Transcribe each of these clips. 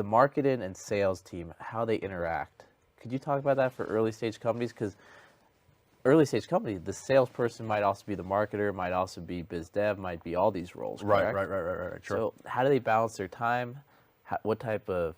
the marketing and sales team, how they interact. Could you talk about that for early stage companies? Because early stage companies, the salesperson might also be the marketer, might also be biz dev, might be all these roles. Right, Correct? right. Sure. So how do they balance their time? What type of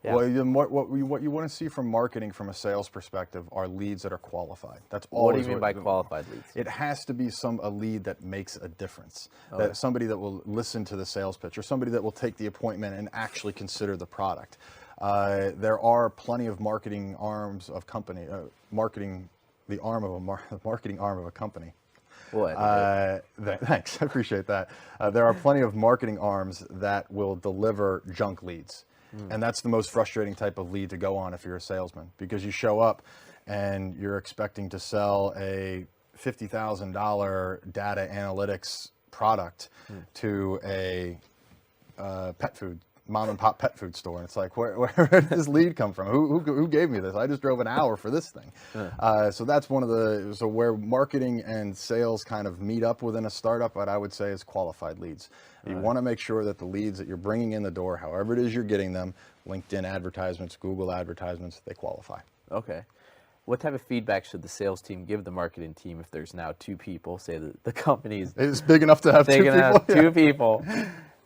Well, what you want to see from marketing from a sales perspective are leads that are qualified. That's always what do you mean by qualified leads? It has to be a lead that makes a difference. That somebody that will listen to the sales pitch, or somebody that will take the appointment and actually consider the product. There are plenty of marketing arms of company, marketing arm of a company. What? Thanks, I appreciate that. There are plenty of marketing arms that will deliver junk leads. And that's the most frustrating type of lead to go on if you're a salesman, because you show up and you're expecting to sell a $50,000 data analytics product to a mom and pop pet food store. And it's like, where did this lead come from? Who gave me this? I just drove an hour for this thing. So that's where marketing and sales kind of meet up within a startup, what I would say is qualified leads. You want to make sure that the leads that you're bringing in the door, however it is you're getting them, LinkedIn advertisements, Google advertisements, they qualify. Okay. What type of feedback should the sales team give the marketing team if there's now two people, say the company's It's big enough to have two people? Have two people.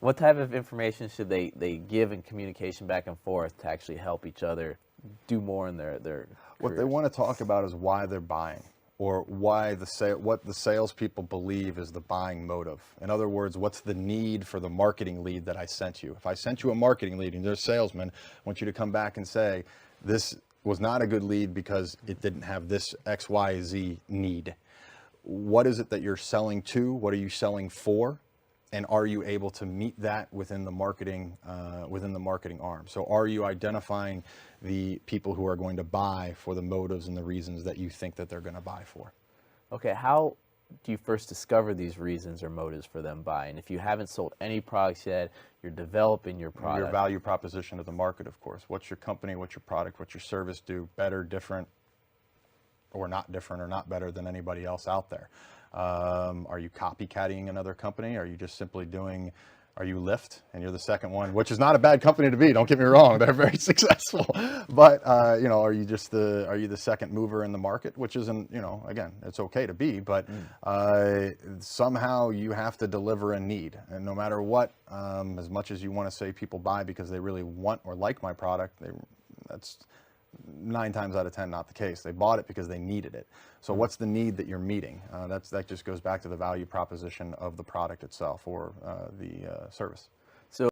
What type of information should they give in communication back and forth to actually help each other do more in their What careers? they want to talk about is why they're buying, or what the salespeople believe is the buying motive. In other words, what's the need for the marketing lead that I sent you? If I sent you a marketing lead and you're a salesman, I want you to come back and say, this was not a good lead because it didn't have this X, Y, Z need. What is it that you're selling to? What are you selling for? And are you able to meet that within the marketing arm? So are you identifying the people who are going to buy for the motives and the reasons that you think that they're going to buy for? Okay, how do you first discover these reasons or motives for them buying? If you haven't sold any products yet, you're developing your product. Your value proposition to the market, of course. What's your company, what's your product, what's your service do better, different, or not better than anybody else out there? Are you copycatting another company? Are you just simply are you Lyft and you're the second one, which is not a bad company to be, don't get me wrong, they're very successful. But, are you the second mover in the market, which isn't, again, it's okay to be, but somehow you have to deliver a need. And no matter what, as much as you want to say people buy because they really want or like my product, that's 9 times out of 10 not the case. They bought it because they needed it. So what's the need that you're meeting? That just goes back to the value proposition of the product itself or the service.